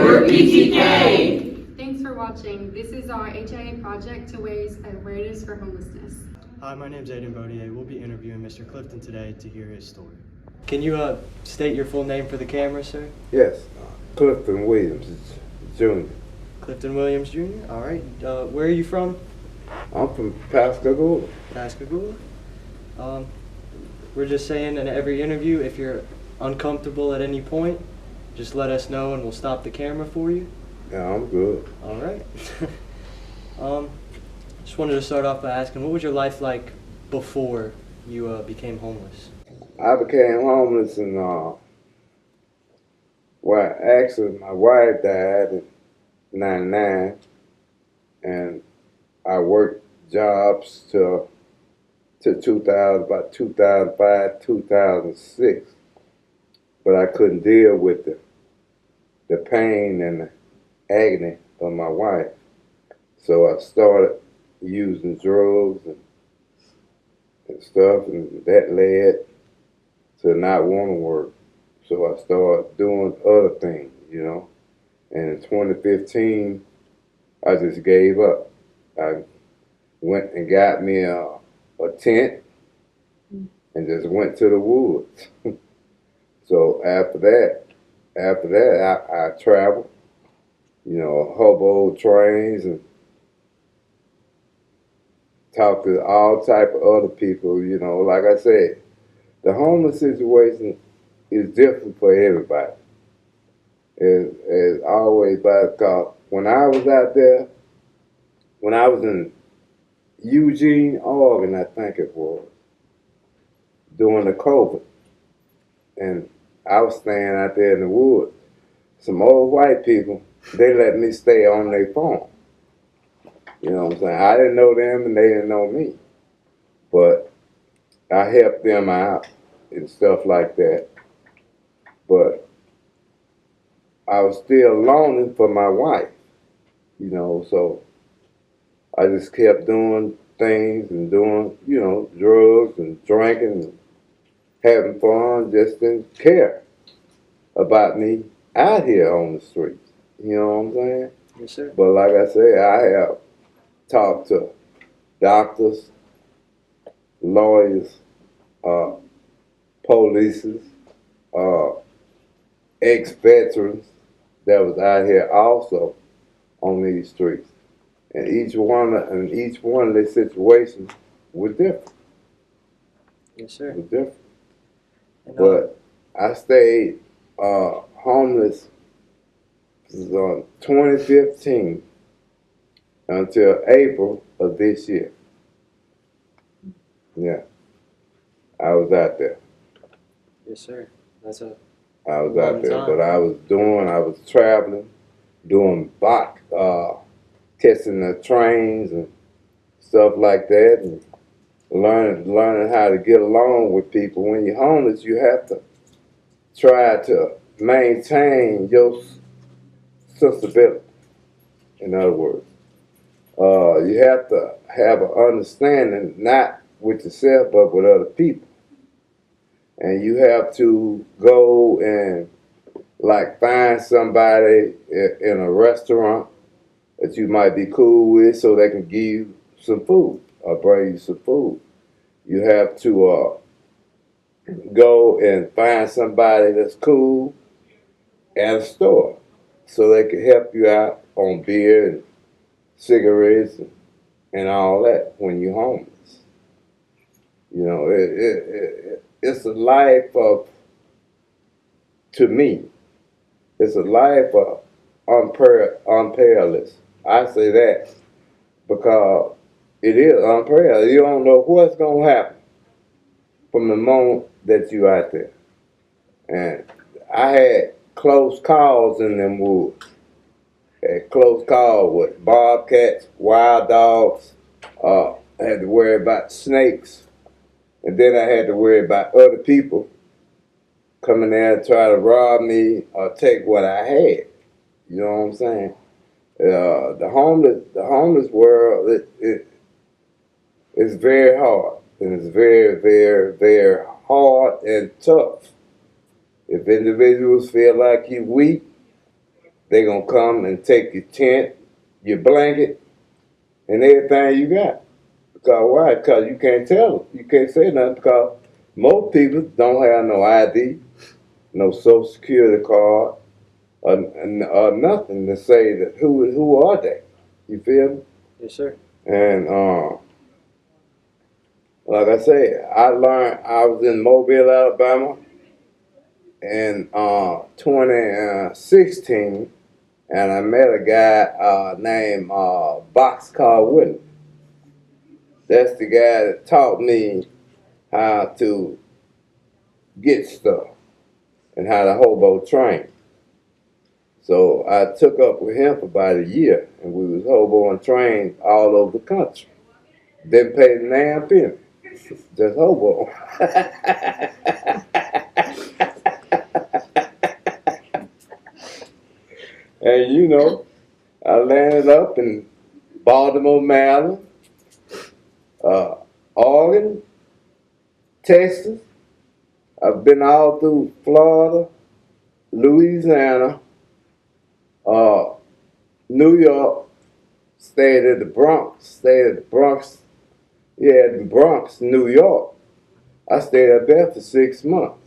We're PTK! Thanks for watching. This is our HIA project to raise awareness for homelessness. Hi, my name is Aiden Bodier. We'll be interviewing Mr. Clifton today to hear his story. Can you state your full name for the camera, sir? Yes, Clifton Williams Jr. Clifton Williams Jr.? All right. Where are you from? I'm from Pascagoula. Pascagoula. We're just saying in every interview, if you're uncomfortable at any point, just let us know and we'll stop the camera for you. Yeah, I'm good. All right. Just wanted to start off by asking, what was your life like before you became homeless? I became homeless and well, actually my wife died in '99, and I worked jobs till 2000, about 2005, 2006, but I couldn't deal with the pain and the agony of my wife, so I started using drugs and stuff, and that led to not want to work. So I started doing other things, you know. And in 2015, I just gave up. I went and got me a tent and just went to the woods. So after that, I traveled, you know, hobo trains and talked to all type of other people, you know. Like I said, the homeless situation is different for everybody. It's always because when I was out there, when I was in Eugene, Oregon, I think it was, during the COVID, and I was staying out there in the woods. Some old white people, they let me stay on their farm. You know what I'm saying? I didn't know them and they didn't know me. But I helped them out and stuff like that. But I was still longing for my wife, you know, so I just kept doing things and doing, you know, drugs and drinking and having fun, just didn't care about me out here on the streets. You know what I'm saying? Yes, sir. But like I said, I have talked to doctors, lawyers, polices, ex-veterans that was out here also on these streets. And each one of their situations was different. Yes, sir. Was different. And, But I stayed homeless on 2015 until April of this year. Yeah, I was out there. yes, sir. That's a I was long out there, time. but I was traveling, doing catching the trains and stuff like that, and learning how to get along with people. When you're homeless, you have to try to maintain your sensibility. In other words, you have to have an understanding, not with yourself, but with other people. And you have to go and like find somebody in a restaurant that you might be cool with so they can give you some food or bring you some food. You have to go and find somebody that's cool at a store so they can help you out on beer and cigarettes and all that when you're homeless. You know, it's a life of, to me, it's a life of unperilous. I say that because it is unperilous. You don't know what's going to happen from the moment that you out there. And I had close calls in them woods. Had close calls with bobcats, wild dogs. I had to worry about snakes. And then I had to worry about other people coming there and try to rob me or take what I had. You know what I'm saying? The homeless world, it's very hard, and it's very, very, very hard and tough. If individuals feel like you're weak, they gonna come and take your tent, your blanket, and everything you got. Because why? Because you can't tell them. You can't say nothing because most people don't have no ID, no social security card, or nothing to say that who are they. You feel me? Yes, sir. And like I say, I learned I was in Mobile, Alabama in 2016, and I met a guy named Boxcar Williams. That's the guy that taught me how to get stuff and how to hobo train. So I took up with him for about a year, and we was hoboing trains all over the country. Didn't pay the damn penny, just hobo. And you know, I landed up in Baltimore, Maryland, Oregon, Texas. I've been all through Florida, Louisiana, New York, stayed at the Bronx, yeah, the Bronx, New York. I stayed up there for 6 months.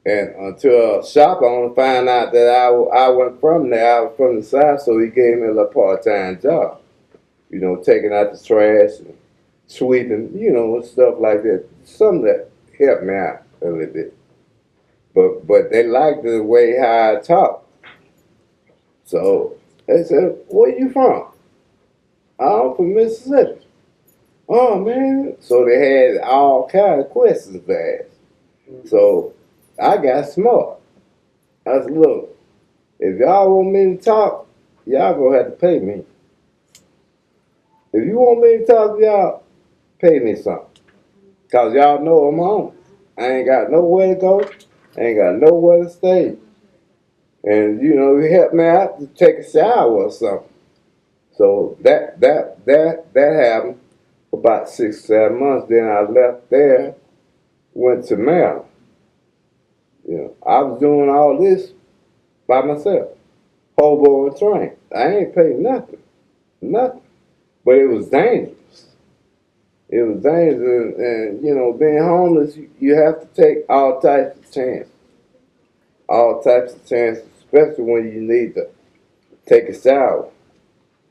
And until a shop owner found out that I wasn't from there, I was from the South, so he gave me a little part-time job. You know, taking out the trash and sweeping, you know, and stuff like that. Some that helped me out a little bit. But they liked the way how I talk. So they said, "Where you from?" "I'm from Mississippi." "Oh man." So they had all kinds of questions to ask. So I got smart. I said, "Look, if y'all want me to talk, y'all gonna have to pay me. If you want me to talk to y'all, pay me something. Cause y'all know I'm home. I ain't got nowhere to go. I ain't got nowhere to stay. And you know, you help me out to take a shower or something." So that happened for about 6, 7 months. Then I left there, went to Maryland. You know, I was doing all this by myself, hobo and train. I ain't paid nothing. But it was dangerous. It was dangerous, and you know, being homeless, you have to take all types of chances, especially when you need to take a shower.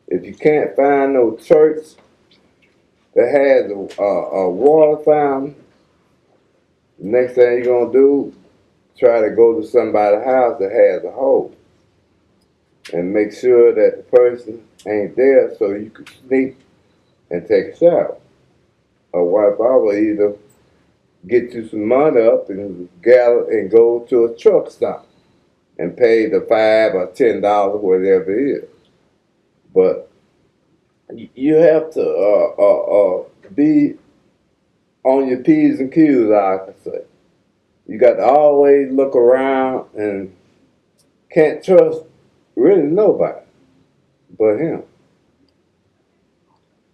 If you can't find no church that has a water fountain, the next thing you're gonna do, try to go to somebody's house that has a hose and make sure that the person ain't there so you can sneak and take a shower. Or wipe out, or either get you some money up and gather and go to a truck stop and pay the $5 or $10, whatever it is. But you have to be on your P's and Q's, I can say. You got to always look around and can't trust really nobody but him.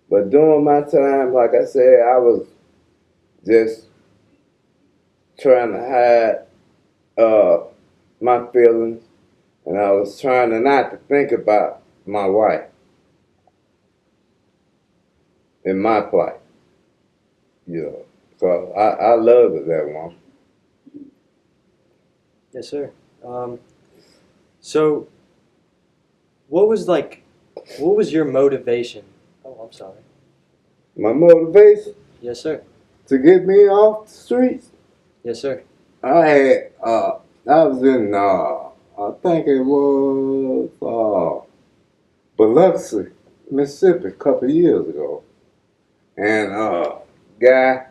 But during my time, like I said, I was just trying to hide my feelings, and I was trying to not to think about my wife and my plight, you know. So I love it, that one. Yes, sir. So, what was your motivation? Oh, I'm sorry. My motivation Yes, sir. to get me off the streets, Yes, sir. I was in, I think it was Biloxi, Mississippi, a couple of years ago. And guy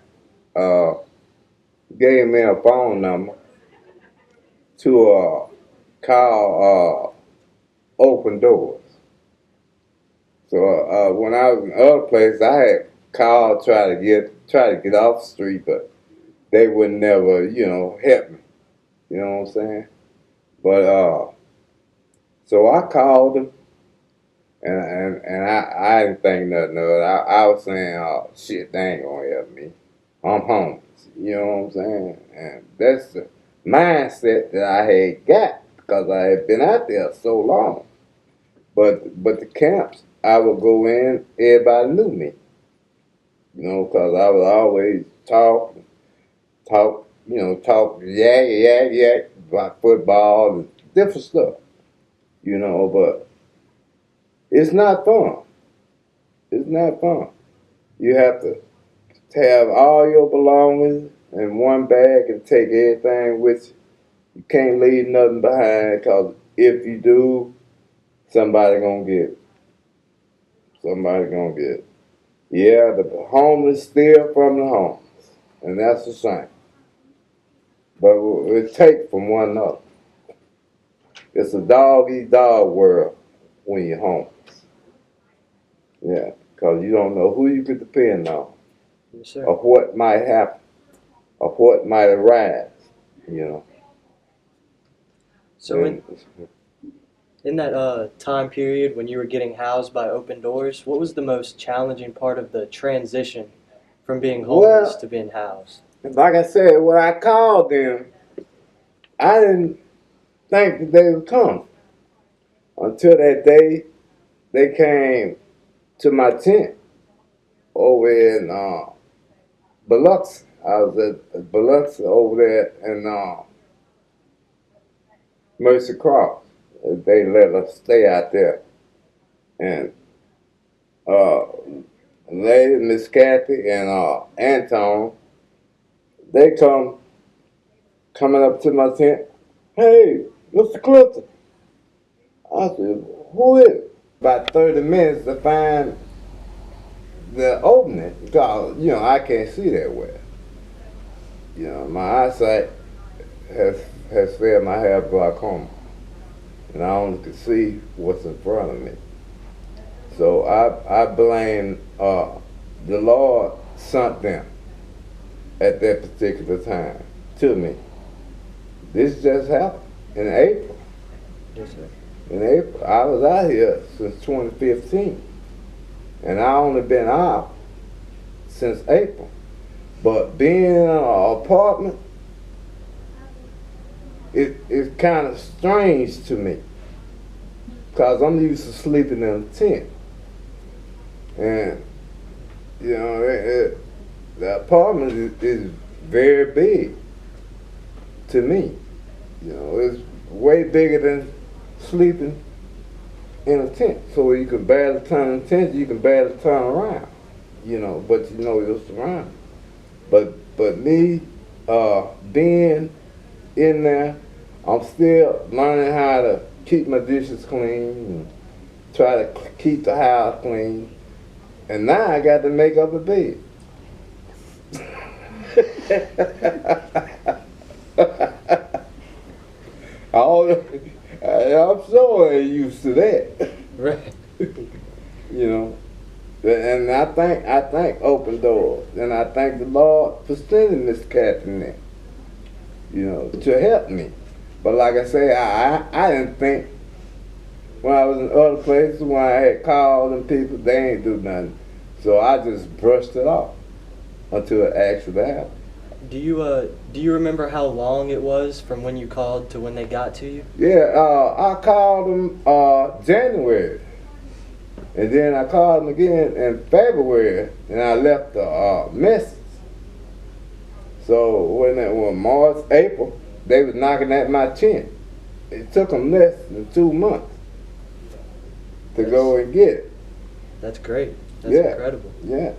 gave me a phone number to call Open Doors. So when I was in other places, I had called try to get off the street, but they would never, you know, help me. You know what I'm saying? But so I called them, and I didn't think nothing of it. I was saying, "Oh shit, they ain't gonna help me. I'm homeless." You know what I'm saying? And that's the mindset that I had got because I had been out there so long. But the camps, I would go in, everybody knew me, because I would always talk, yak about football and different stuff, but it's not fun. It's not fun. You have to have all your belongings in one bag and take everything with you. You can't leave nothing behind, because if you do, somebody gonna get it. Somebody gonna get it. Yeah, the homeless steal from the homeless, and that's the same. But it takes from one another. It's a dog-eat-dog world when you're homeless. Yeah, because you don't know who you could depend on, Yes, sir. or what might happen, or what might arise, So And- in that time period when you were getting housed by Open Doors, what was the most challenging part of the transition from being homeless Well- to being housed? Like I said, when I called them, I didn't think that they would come until that day they came to my tent over in Biloxi. I was at Biloxi over there in Mercy Cross. They let us stay out there. And lady, Miss Kathy and Anton, they coming up to my tent. Hey, Mr. Clifton. I said, who is it? About 30 minutes to find the opening, because, I can't see that well. My eyesight has failed. I have glaucoma, and I only can see what's in front of me. So I blame the Lord sent them at that particular time to me. This just happened in April. Yes, sir. In April, I was out here since 2015, and I only been out since April. But being in an apartment, it's kind of strange to me, because I'm used to sleeping in a tent, and the apartment is very big to me. It's way bigger than sleeping in a tent. So you can barely turn in the tent, you can barely turn around, but your surroundings. But me being in there, I'm still learning how to keep my dishes clean and try to keep the house clean. And now I got to make up a bed. I'm so used to that. Right. And I thank Open Doors, and I thank the Lord for sending Miss Catherine there, to help me. But like I say, I didn't think, when I was in other places, when I had called them people, they ain't do nothing. So I just brushed it off until it actually happened. Do you remember how long it was from when you called to when they got to you? Yeah, I called them January. And then I called them again in February, and I left the message. So when March, April, they was knocking at my tent. It took them less than 2 months to go and get it. That's great. That's Yeah. incredible. Yeah,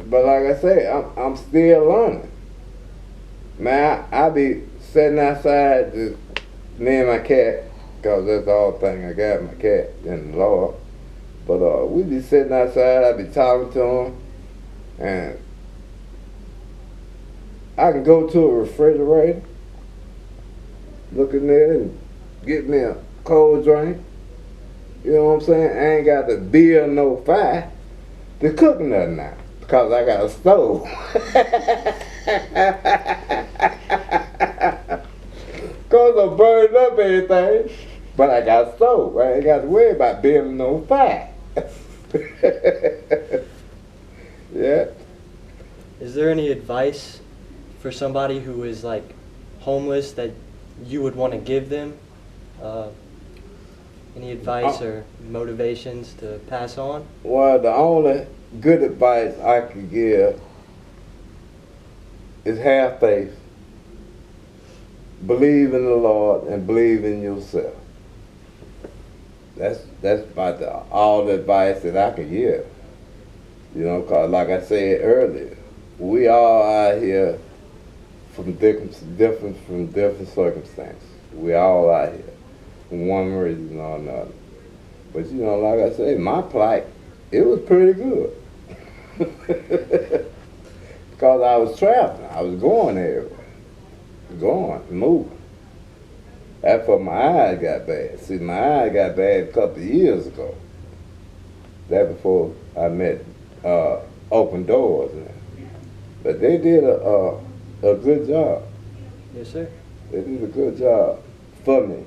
but like I say, I'm still learning. Man, I be sitting outside, just me and my cat, because that's the only thing I got, my cat and the Lord. But we be sitting outside, I be talking to him, and I can go to a refrigerator, look in there and get me a cold drink. You know what I'm saying? I ain't got to build no fire to cook nothing now, because I got a stove. Cause I burned up everything, but I got a stove. I ain't got to worry about building no fire. Yeah. Is there any advice for somebody who is like homeless that you would want to give them Any advice or motivations to pass on? Well, the only good advice I could give is have faith, believe in the Lord, and believe in yourself. That's about all the advice that I could give. You know, 'cause like I said earlier, we all out here from different circumstances. We all out here for one reason or another. But you know, like I say, my plight, it was pretty good. Because I was traveling, I was going everywhere, moving. That's when my eyes got bad. See, my eyes got bad a couple of years ago. That before I met Open Doors. But they did a good job. Yes, sir. They did a good job for me.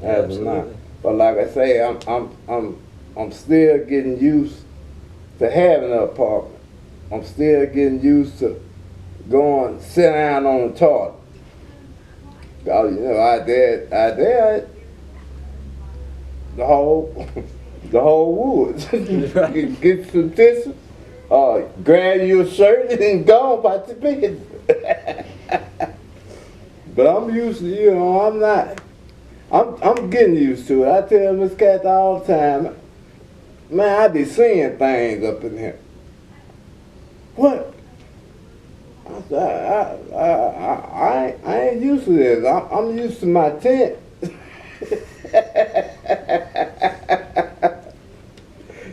Yeah, As of absolutely. now. But like I say, I'm still getting used to having an apartment. I'm still getting used to going sit down on the toilet. 'Cause, you know, I did the whole woods. Right. Get some tissue, grab your shirt and go about your business. But I'm used to, you know, I'm getting used to it. I tell Miss Cat all the time, man, I be seeing things up in here. What? I said, I ain't used to this. I'm used to my tent.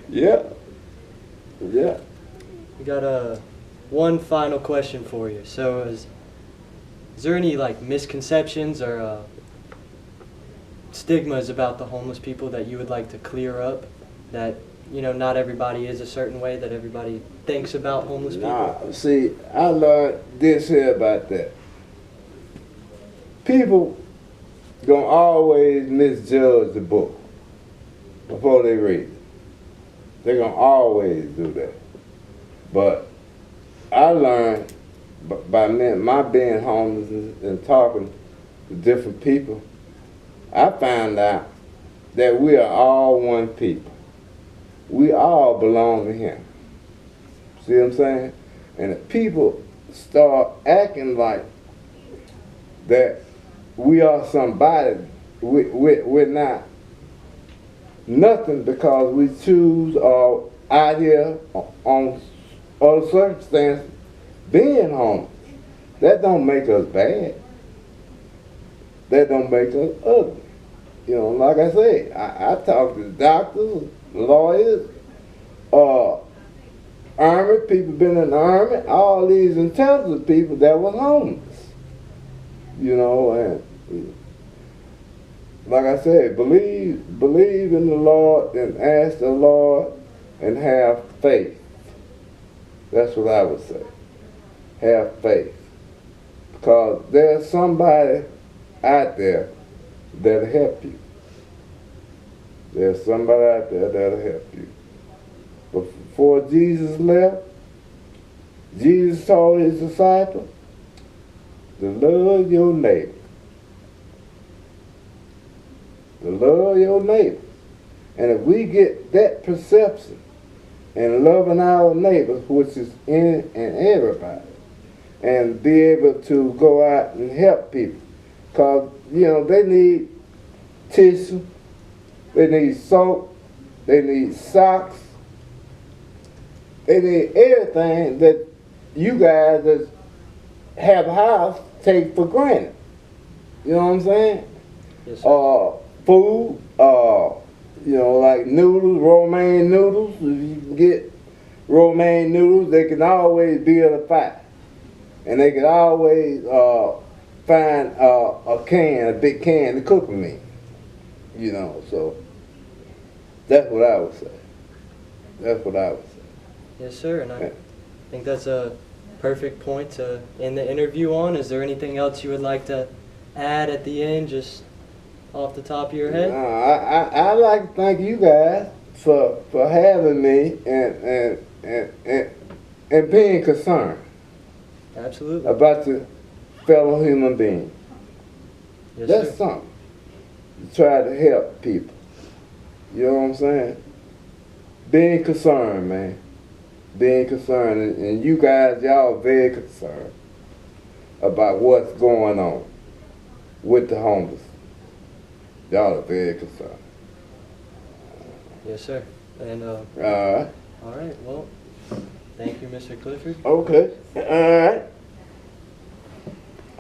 Yeah. Yeah. We got one final question for you. So, is there any like misconceptions or stigmas about the homeless people that you would like to clear up? That, you know, not everybody is a certain way, that everybody thinks about homeless people? Nah, see, I learned this here about that. People gonna always misjudge the book before they read it. They're gonna always do that. But I learned by my being homeless and talking to different people, I found out that we are all one people. We all belong to Him. See what I'm saying? And if people start acting like that we are somebody, we're not nothing because we choose out here on other circumstances being homeless. That don't make us bad. That don't make us ugly. You know, like I say, I talk to doctors, lawyers, army, people been in the army, all these intelligent people that was homeless. You know, and like I said, believe in the Lord and ask the Lord and have faith. That's what I would say. Have faith. Because there's somebody out there that'll help you. There's somebody out there that'll help you. But before Jesus left, Jesus told his disciples to love your neighbor. To love your neighbor. And if we get that perception and loving our neighbors, which is in and everybody, and be able to go out and help people. Because, you know, they need tissue, they need soap, they need socks, they need everything that you guys that have a house take for granted. You know what I'm saying? Yes, sir. Food, you know, like noodles, romaine noodles. If you can get romaine noodles, they can always build a fire. And they can always find a big can to cook them in. You know, so that's what I would say. That's what I would say. Yes, sir. And I think that's a perfect point to end the interview on. Is there anything else you would like to add at the end, just off the top of your head? I'd like to thank you guys for having me and being concerned Absolutely. about your fellow human being. Yes, That's sir. something. try to help people. You know what I'm saying? Being concerned, man. Being concerned, and you guys, y'all very concerned about what's going on with the homeless. Y'all are very concerned. Yes, sir. And All right. all right. Well, thank you, Mr. Clifford. Okay. All right.